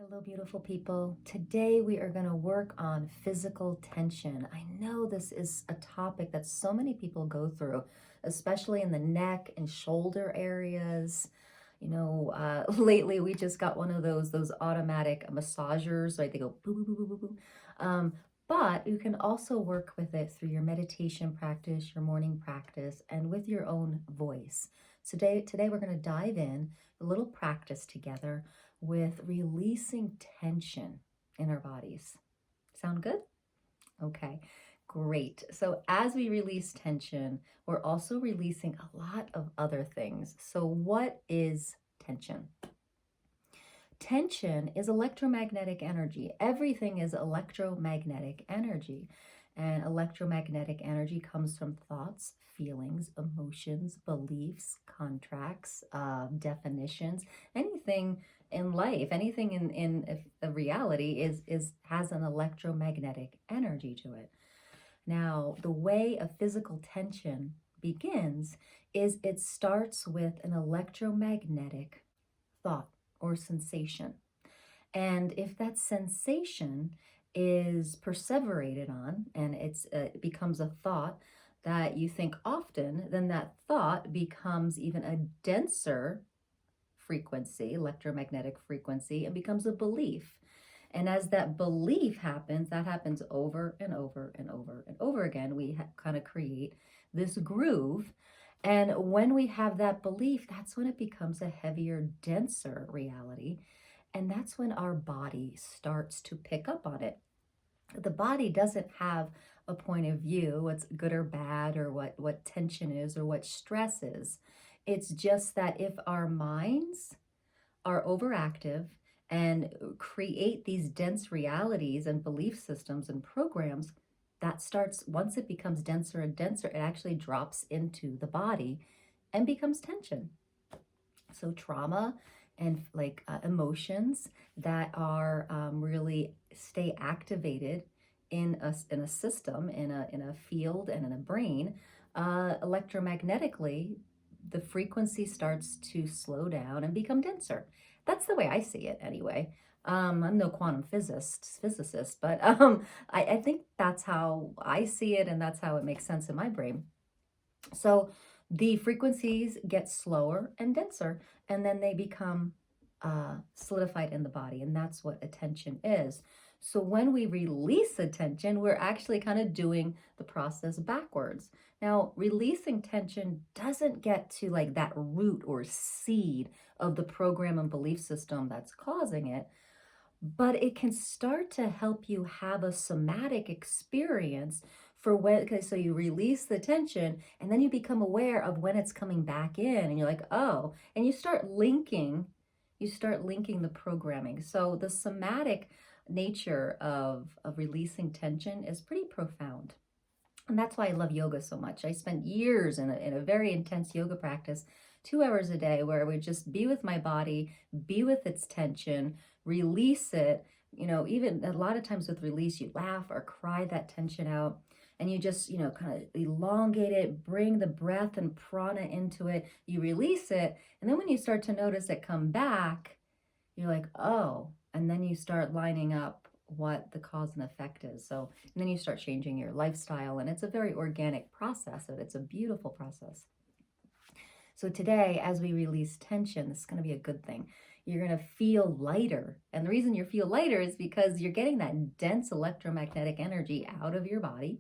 Hello, beautiful people. Today we are going to work on physical tension. I know this is a topic that so many people go through, especially in the neck and shoulder areas. Lately we just got one of those automatic massagers, right? They go boo, boo, boo, boo, boo, boo. But you can also work with it through your meditation practice, your morning practice, and with your own voice. So today we're going to dive in, a little practice together with releasing tension in our bodies. Sound good? Okay, great. So as we release tension, we're also releasing a lot of other things. So what is tension? Tension is electromagnetic energy. Everything is electromagnetic energy. And electromagnetic energy comes from thoughts, feelings, emotions, beliefs, contracts, definitions, anything in life, anything in a reality is has an electromagnetic energy to it. Now, the way a physical tension begins is it starts with an electromagnetic thought or sensation. And if that sensation is perseverated on and it becomes a thought that you think often, then that thought becomes even a denser frequency, electromagnetic frequency, and becomes a belief. And as that belief happens, that happens over and over and over and over again. We kind of create this groove. And when we have that belief, that's when it becomes a heavier, denser reality. And that's when our body starts to pick up on it. The body doesn't have a point of view, what's good or bad, or what tension is, or what stress is. It's just that if our minds are overactive and create these dense realities and belief systems and programs, that starts, once it becomes denser and denser, it actually drops into the body and becomes tension. So trauma and emotions that are really stay activated in a system, in a field and in a brain, electromagnetically, the frequency starts to slow down and become denser. That's the way I see it anyway. I'm no quantum physicist, but I think that's how I see it, and that's how it makes sense in my brain. So the frequencies get slower and denser, and then they become solidified in the body, and that's what attention is. So when we release attention, we're actually kind of doing the process backwards. Now, releasing tension doesn't get to like that root or seed of the program and belief system that's causing it, but it can start to help you have a somatic experience for when, okay, so you release the tension and then you become aware of when it's coming back in, and you're like, oh, and you start linking the programming. So the somatic nature of releasing tension is pretty profound. And that's why I love yoga so much. I spent years in a very intense yoga practice, 2 hours a day, where I would just be with my body, be with its tension, release it. Even a lot of times with release, you laugh or cry that tension out. And you just, kind of elongate it, bring the breath and prana into it, you release it. And then when you start to notice it come back, you're like, oh, and then you start lining up what the cause and effect is. So, and then you start changing your lifestyle, and it's a very organic process, and it's a beautiful process. So today, as we release tension, this is going to be a good thing. You're going to feel lighter. And the reason you feel lighter is because you're getting that dense electromagnetic energy out of your body.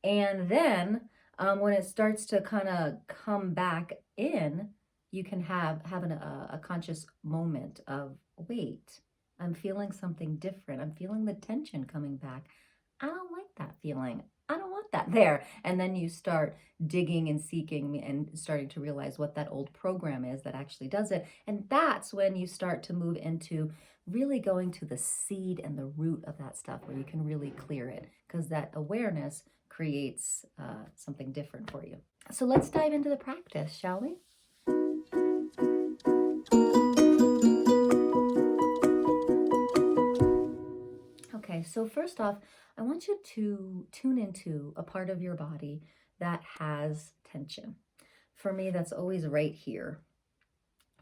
And then when it starts to kind of come back in, you can have a conscious moment of, wait, I'm feeling something different. I'm feeling the tension coming back. I don't like that feeling. I don't want that there. And then you start digging and seeking and starting to realize what that old program is that actually does it. And that's when you start to move into really going to the seed and the root of that stuff, where you can really clear it, because that awareness creates something different for you. So let's dive into the practice, shall we? Okay, so first off, I want you to tune into a part of your body that has tension. For me, that's always right here,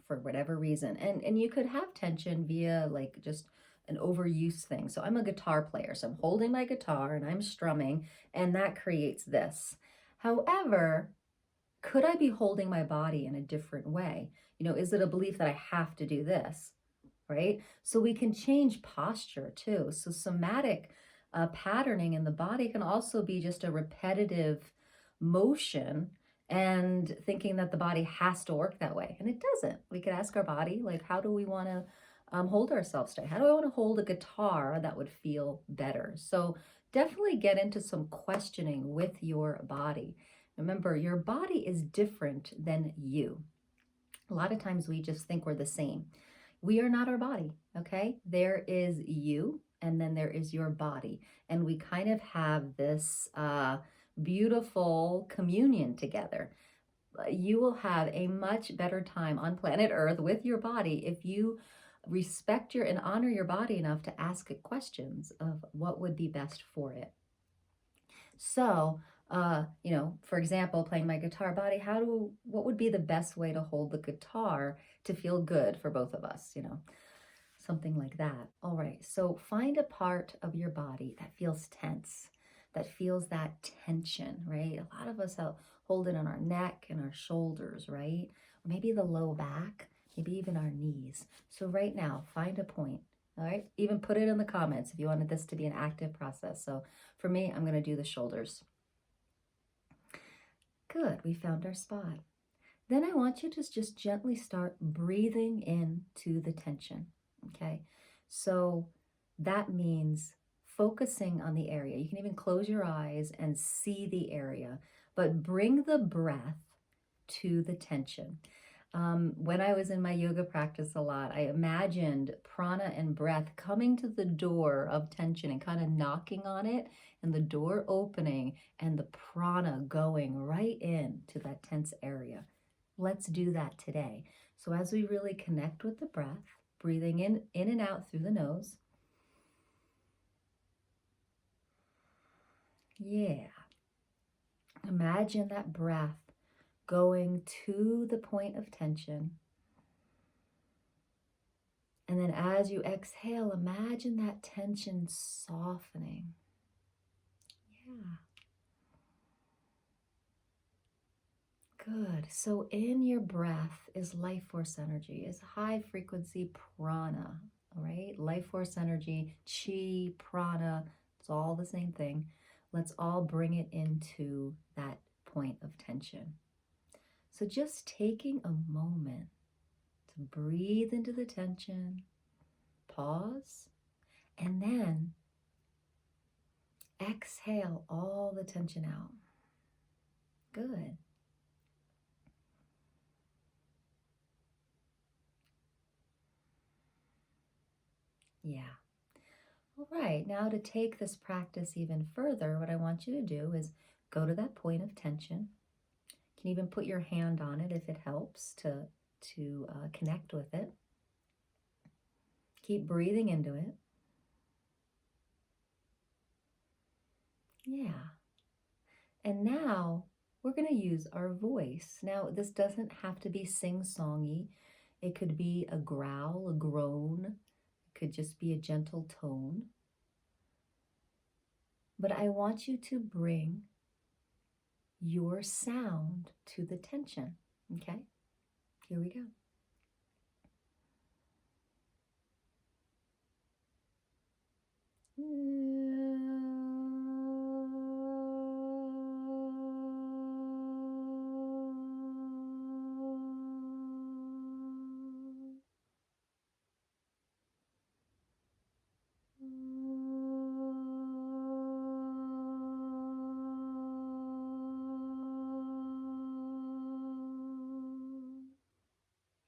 for whatever reason. And you could have tension via like just an overuse thing. So I'm a guitar player, so I'm holding my guitar and I'm strumming, and that creates this. However, could I be holding my body in a different way? Is it a belief that I have to do this? Right? So we can change posture too. So somatic patterning in the body can also be just a repetitive motion and thinking that the body has to work that way. And it doesn't. We could ask our body, like, how do we want to hold ourselves today? How do I want to hold a guitar that would feel better? So definitely get into some questioning with your body. Remember, your body is different than you. A lot of times we just think we're the same. We are not our body, okay? There is you, and then there is your body. And we kind of have this beautiful communion together. You will have a much better time on planet Earth with your body if you respect and honor your body enough to ask it questions of what would be best for it. So, for example, playing my guitar, body, what would be the best way to hold the guitar to feel good for both of us, something like that. All right, so find a part of your body that feels tense, that feels that tension, right? A lot of us hold it on our neck and our shoulders, right? Or maybe the low back, maybe even our knees. So right now, find a point. All right, even put it in the comments if you wanted this to be an active process. So for me, I'm going to do the shoulders. Good, we found our spot. Then I want you to just gently start breathing into the tension, okay? So that means focusing on the area. You can even close your eyes and see the area, but bring the breath to the tension. When I was in my yoga practice a lot, I imagined prana and breath coming to the door of tension and kind of knocking on it, and the door opening and the prana going right into that tense area. Let's do that today. So as we really connect with the breath, breathing in and out through the nose. Yeah. Imagine that breath going to the point of tension. And then as you exhale, imagine that tension softening. Yeah. Good. So in your breath is life force energy, is high frequency prana, all right? Life force energy, chi, prana, it's all the same thing. Let's all bring it into that point of tension. So just taking a moment to breathe into the tension, pause, and then exhale all the tension out. Good. Yeah. All right, now to take this practice even further, what I want you to do is go to that point of tension. You can even put your hand on it if it helps to connect with it. Keep breathing into it. Yeah. And now we're going to use our voice. Now, this doesn't have to be sing-songy. It could be a growl, a groan. It could just be a gentle tone. But I want you to bring your sound to the tension, okay? Here we go.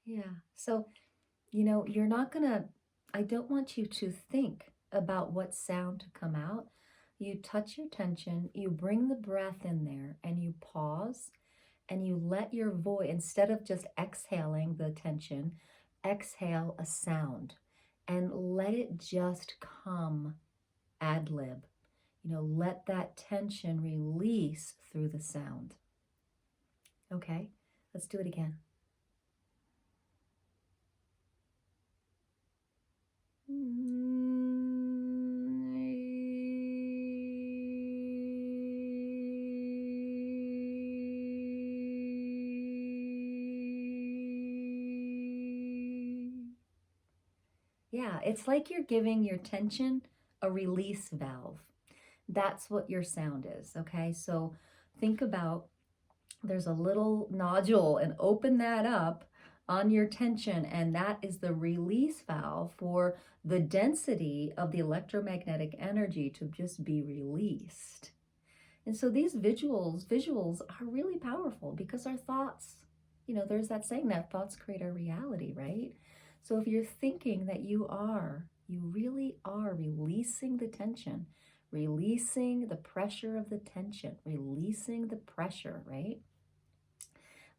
Yeah, so, you're not gonna, I don't want you to think about what sound to come out. You touch your tension, you bring the breath in there, and you pause, and you let your voice, instead of just exhaling the tension, exhale a sound, and let it just come ad lib. Let that tension release through the sound. Okay, let's do it again. Yeah, it's like you're giving your tension a release valve. That's what your sound is, okay? So think about there's a little nodule and open that up on your tension, and that is the release valve for the density of the electromagnetic energy to just be released. And so these visuals are really powerful because our thoughts, there's that saying that thoughts create our reality, right? So if you're thinking that you really are releasing the tension, releasing the pressure of the tension, releasing the pressure, right?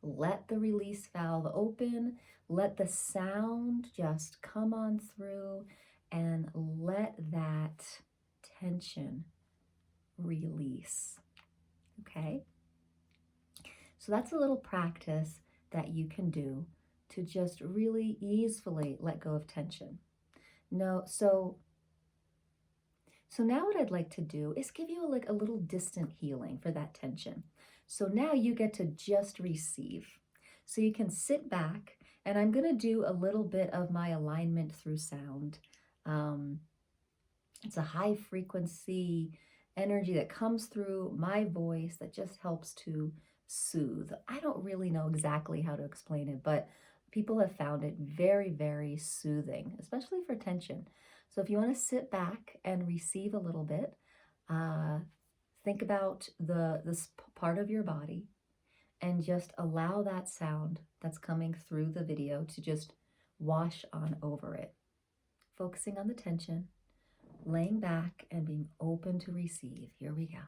Let the release valve open, let the sound just come on through, and let that tension release. Okay? So that's a little practice that you can do to just really easily let go of tension. No, so now what I'd like to do is give you a little distant healing for that tension. So now you get to just receive. So you can sit back, and I'm going to do a little bit of my alignment through sound. It's a high frequency energy that comes through my voice that just helps to soothe. I don't really know exactly how to explain it, but people have found it very, very soothing, especially for tension. So if you want to sit back and receive a little bit, think about this part of your body and just allow that sound that's coming through the video to just wash on over it. Focusing on the tension, laying back and being open to receive. Here we go.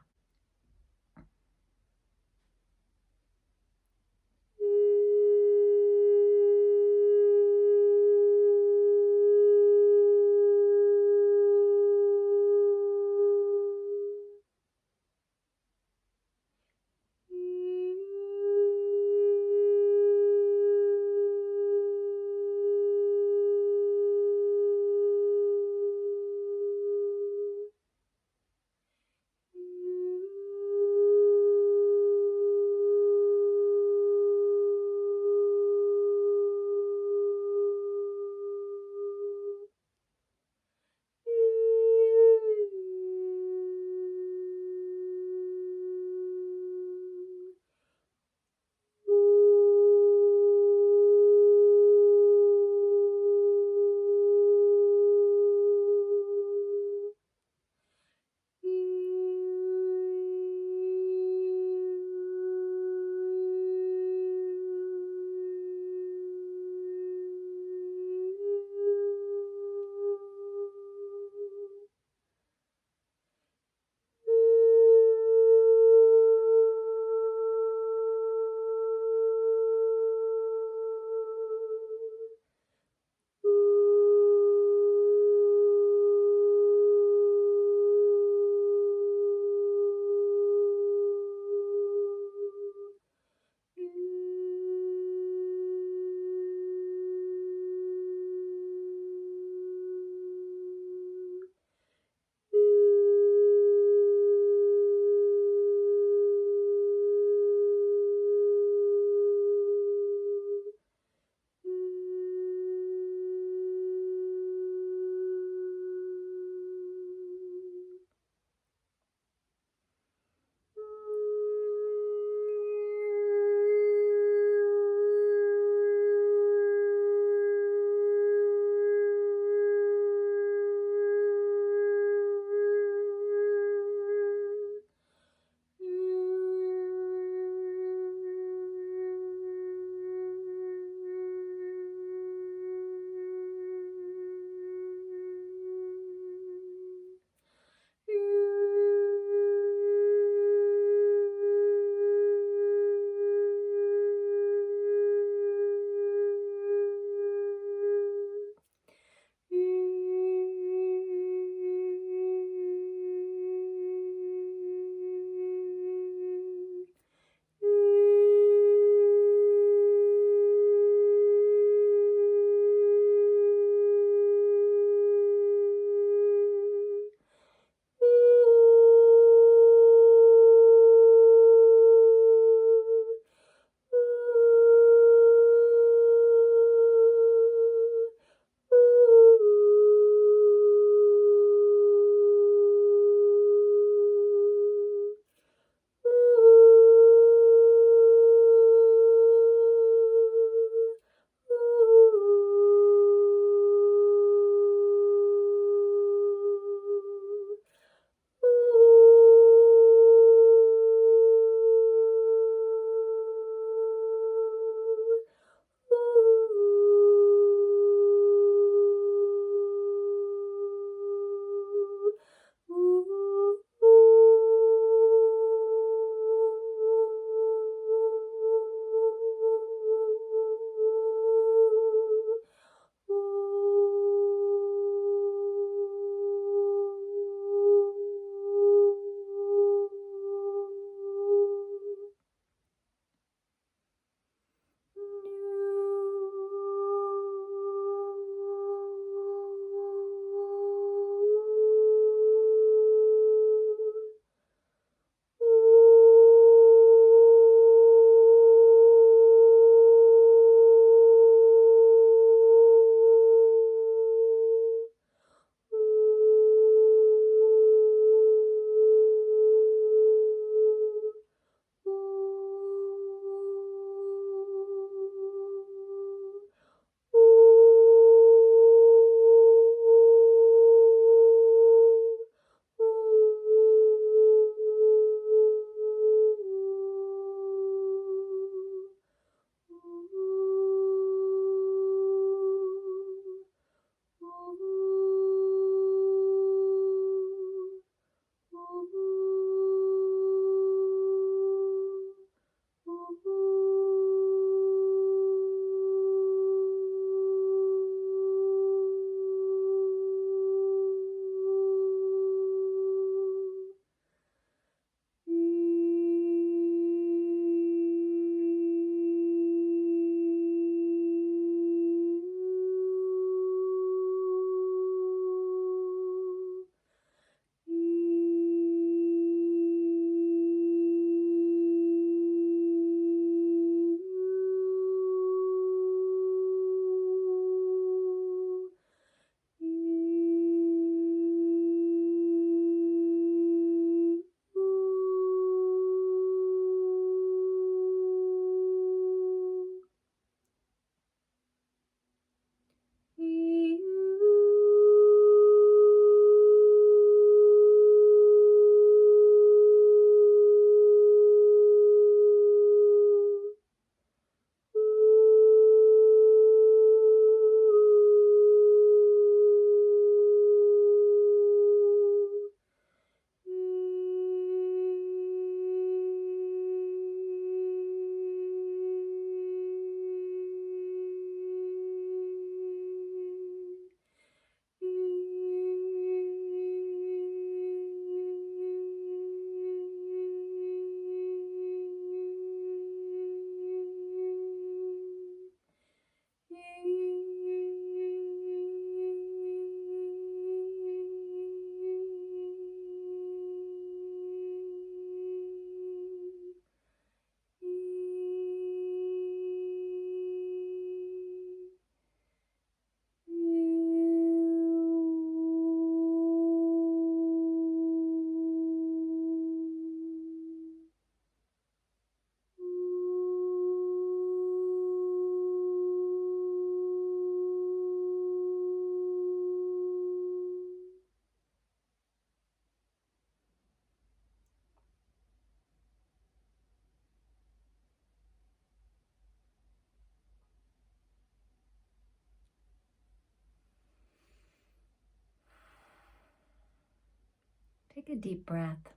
Take a deep breath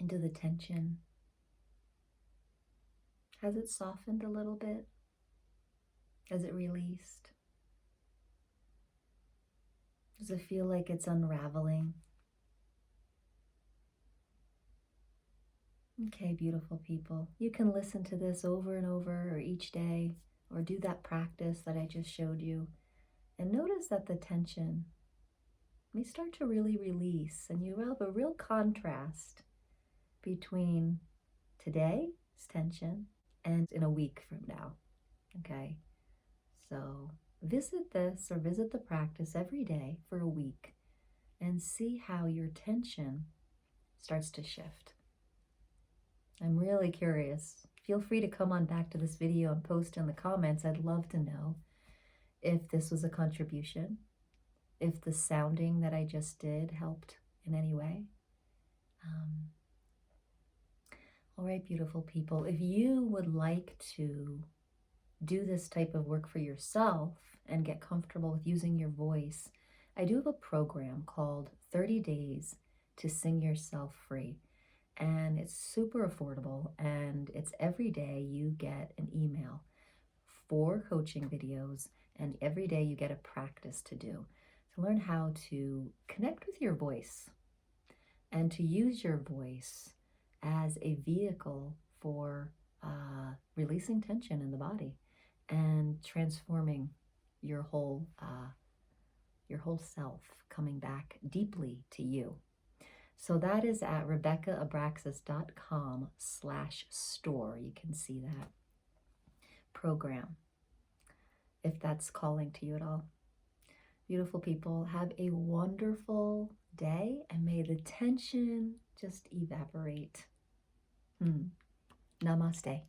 into the tension. Has it softened a little bit? Has it released? Does it feel like it's unraveling? Okay, beautiful people. You can listen to this over and over or each day, or do that practice that I just showed you. And notice that the tension may start to really release, and you have a real contrast between today's tension and in a week from now. Okay, so visit this or visit the practice every day for a week and see how your tension starts to shift. I'm really curious. Feel free to come on back to this video and post in the comments. I'd love to know if this was a contribution, if the sounding that I just did helped in any way. All right, beautiful people, if you would like to do this type of work for yourself and get comfortable with using your voice, I do have a program called 30 Days to Sing Yourself Free. And it's super affordable, and it's every day you get an email, 4 coaching videos, and every day you get a practice to do to learn how to connect with your voice and to use your voice as a vehicle for releasing tension in the body and transforming your whole self, coming back deeply to you. So that is at RebeccaAbraxas.com/store. You can see that program if that's calling to you at all. Beautiful people, have a wonderful day, and may the tension just evaporate. Namaste.